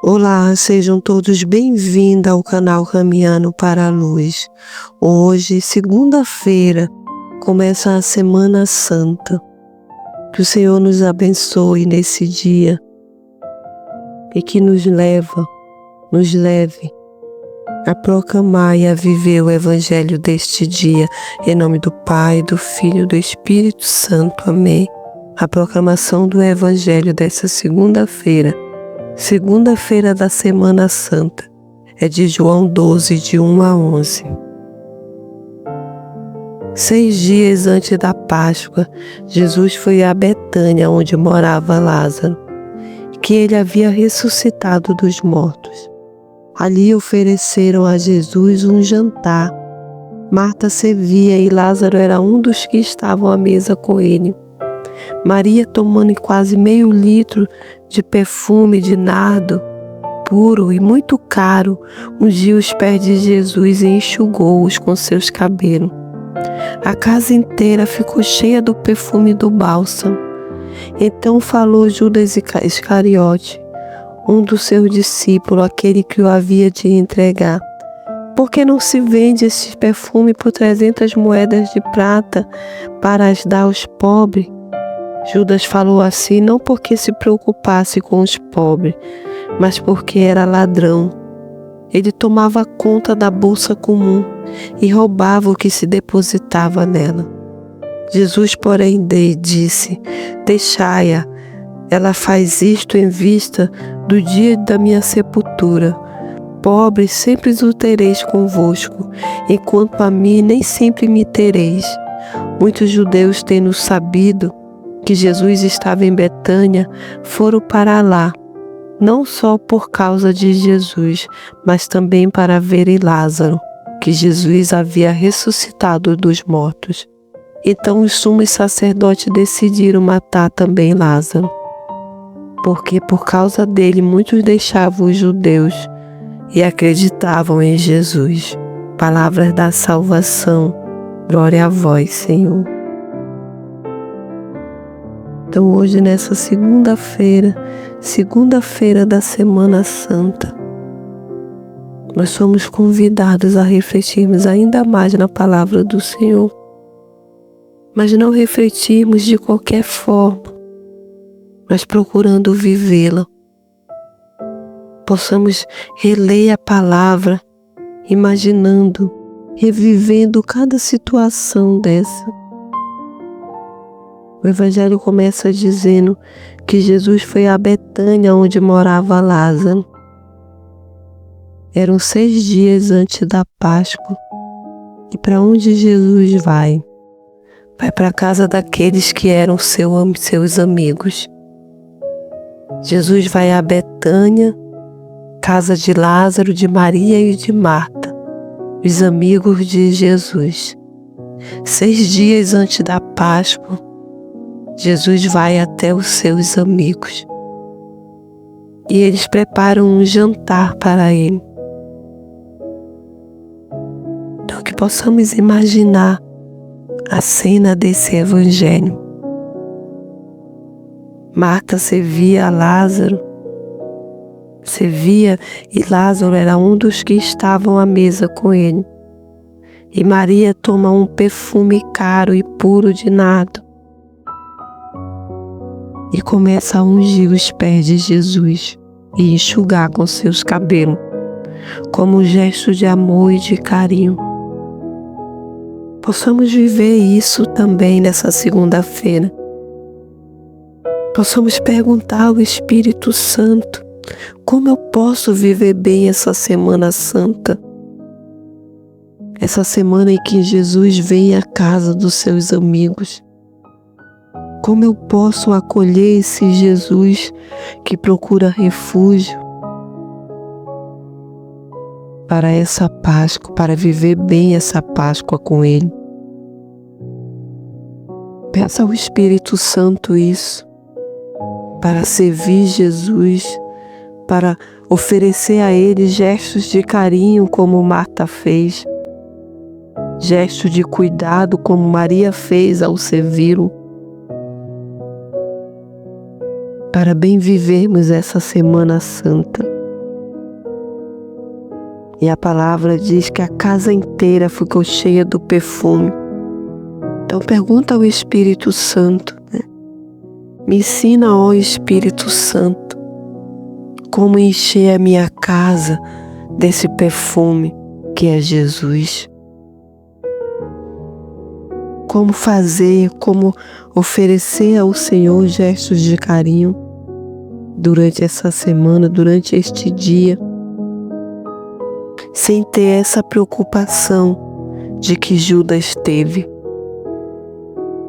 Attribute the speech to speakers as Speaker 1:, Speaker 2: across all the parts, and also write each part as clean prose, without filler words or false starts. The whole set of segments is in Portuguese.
Speaker 1: Olá, sejam todos bem-vindos ao canal Caminhando para a Luz. Hoje, segunda-feira, começa a Semana Santa. Que o Senhor nos abençoe nesse dia e que nos leve a proclamar e a viver o Evangelho deste dia. Em nome do Pai, do Filho e do Espírito Santo. Amém. A proclamação do Evangelho dessa segunda-feira da Semana Santa, é de João 12, de 1 a 11. 6 dias antes da Páscoa, Jesus foi a Betânia, onde morava Lázaro, que ele havia ressuscitado dos mortos. Ali ofereceram a Jesus um jantar. Marta servia e Lázaro era um dos que estavam à mesa com ele. Maria, tomando quase meio litro de perfume de nardo puro e muito caro, ungiu os pés de Jesus e enxugou-os com seus cabelos. A casa inteira ficou cheia do perfume do bálsamo. Então falou Judas Iscariote, um dos seus discípulos, aquele que o havia de entregar: por que não se vende esse perfume por 300 moedas de prata para as dar aos pobres? Judas falou assim não porque se preocupasse com os pobres, mas porque era ladrão. Ele tomava conta da bolsa comum e roubava o que se depositava nela. Jesus, porém, disse: deixai-a, ela faz isto em vista do dia da minha sepultura. Pobres sempre os tereis convosco, enquanto a mim nem sempre me tereis. Muitos judeus, tendo sabido que Jesus estava em Betânia, foram para lá, não só por causa de Jesus, mas também para verem Lázaro, que Jesus havia ressuscitado dos mortos. Então os sumos sacerdotes decidiram matar também Lázaro, porque por causa dele muitos deixavam os judeus e acreditavam em Jesus. Palavras da salvação. Glória a vós, Senhor. Então hoje, nessa segunda-feira da Semana Santa, nós somos convidados a refletirmos ainda mais na palavra do Senhor, mas não refletirmos de qualquer forma, mas procurando vivê-la. Possamos reler a palavra, imaginando, revivendo cada situação dessa. O Evangelho começa dizendo que Jesus foi a Betânia, onde morava Lázaro. Eram 6 dias antes da Páscoa. E para onde Jesus vai? Vai para a casa daqueles que eram seus amigos. Jesus vai a Betânia, casa de Lázaro, de Maria e de Marta, os amigos de Jesus. 6 dias antes da Páscoa, Jesus vai até os seus amigos e eles preparam um jantar para ele. Então que possamos imaginar a cena desse Evangelho. Marta servia a Lázaro, e Lázaro era um dos que estavam à mesa com ele. E Maria toma um perfume caro e puro de nardo e começa a ungir os pés de Jesus e enxugar com seus cabelos, como um gesto de amor e de carinho. Possamos viver isso também nessa segunda-feira. Possamos perguntar ao Espírito Santo: como eu posso viver bem essa Semana Santa? Essa semana em que Jesus vem à casa dos seus amigos. Como eu posso acolher esse Jesus que procura refúgio para essa Páscoa, para viver bem essa Páscoa com Ele? Peça ao Espírito Santo isso, para servir Jesus, para oferecer a Ele gestos de carinho como Marta fez, gestos de cuidado como Maria fez ao servi-lo, para bem vivermos essa Semana Santa. E a palavra diz que a casa inteira ficou cheia do perfume. Então pergunta ao Espírito Santo, né? Me ensina, ó Espírito Santo, como encher a minha casa desse perfume que é Jesus. Como fazer, como oferecer ao Senhor gestos de carinho durante essa semana, durante este dia, sem ter essa preocupação de que Judas teve,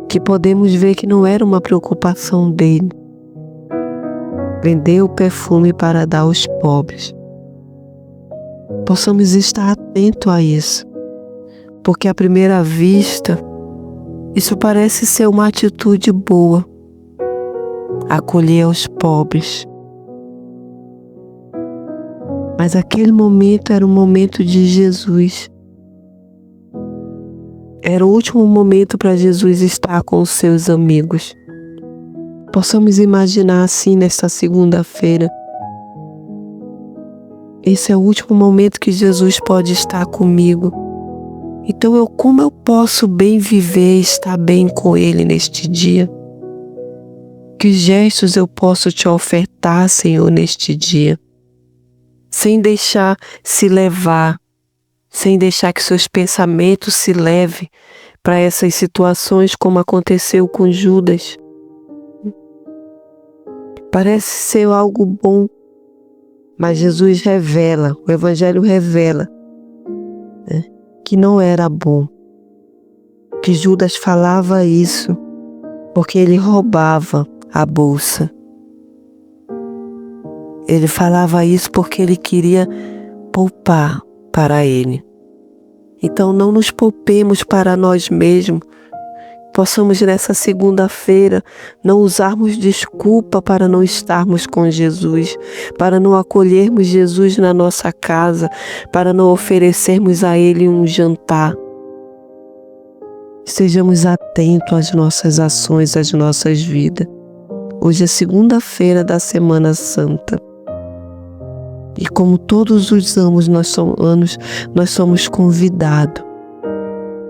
Speaker 1: que podemos ver que não era uma preocupação dele. Vender o perfume para dar aos pobres. Possamos estar atentos a isso, porque à primeira vista, isso parece ser uma atitude boa, acolher aos pobres. Mas aquele momento era um momento de Jesus. Era o último momento para Jesus estar com os seus amigos. Possamos imaginar assim nesta segunda-feira. Esse é o último momento que Jesus pode estar comigo. Então como eu posso bem viver e estar bem com Ele neste dia? Que gestos eu posso te ofertar, Senhor, neste dia? Sem deixar se levar, sem deixar que seus pensamentos se levem para essas situações como aconteceu com Judas. Parece ser algo bom, mas Jesus revela, o Evangelho revela, né, que não era bom. Que Judas falava isso porque ele roubava a bolsa. Ele falava isso porque ele queria poupar para ele. Então não nos poupemos para nós mesmos. Possamos nessa segunda-feira não usarmos desculpa para não estarmos com Jesus, para não acolhermos Jesus na nossa casa, para não oferecermos a Ele um jantar. Estejamos atentos às nossas ações, às nossas vidas. Hoje é segunda-feira da Semana Santa. E como todos os anos nós somos convidados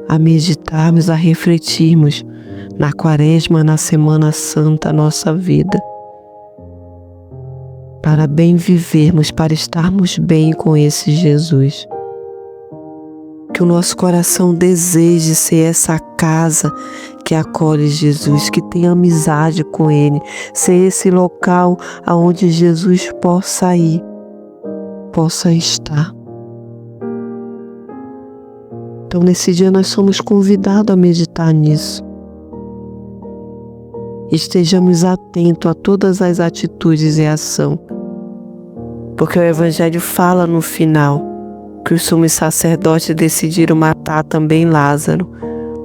Speaker 1: a meditarmos, a refletirmos na Quaresma, na Semana Santa, a nossa vida. Para bem vivermos, para estarmos bem com esse Jesus. Que o nosso coração deseje ser essa casa que acolhe Jesus, que tem amizade com Ele, ser esse local aonde Jesus possa ir, possa estar. Então nesse dia nós somos convidados a meditar nisso. Estejamos atentos a todas as atitudes e ação, porque o Evangelho fala no final que os sumos sacerdotes decidiram matar também Lázaro,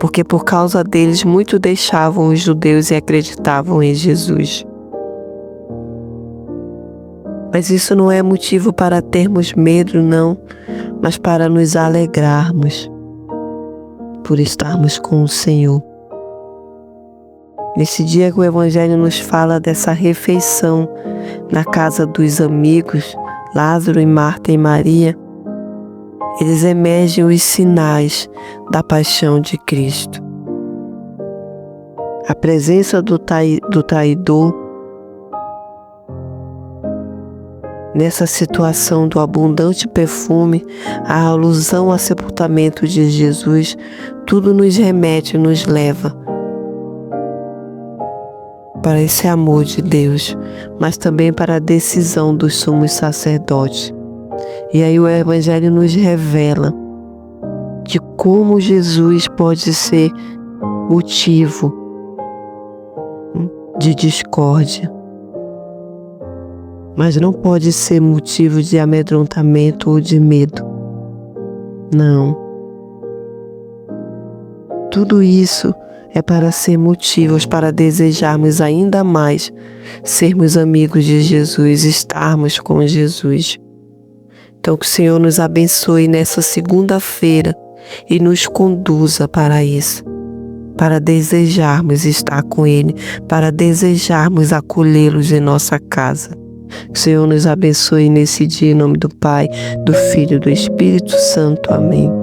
Speaker 1: porque por causa deles muitos deixavam os judeus e acreditavam em Jesus. Mas isso não é motivo para termos medo, não, mas para nos alegrarmos por estarmos com o Senhor. Nesse dia que o Evangelho nos fala dessa refeição na casa dos amigos, Lázaro e Marta e Maria, eles emergem os sinais da paixão de Cristo. A presença do traidor, nessa situação do abundante perfume, a alusão ao sepultamento de Jesus, tudo nos remete e nos leva para esse amor de Deus, mas também para a decisão dos sumos sacerdotes. E aí o Evangelho nos revela de como Jesus pode ser motivo de discórdia, mas não pode ser motivo de amedrontamento ou de medo. Não. Tudo isso é para ser motivos para desejarmos ainda mais sermos amigos de Jesus, estarmos com Jesus. Então que o Senhor nos abençoe nessa segunda-feira e nos conduza para isso, para desejarmos estar com Ele, para desejarmos acolhê-los em nossa casa. Que o Senhor nos abençoe nesse dia, em nome do Pai, do Filho e do Espírito Santo. Amém.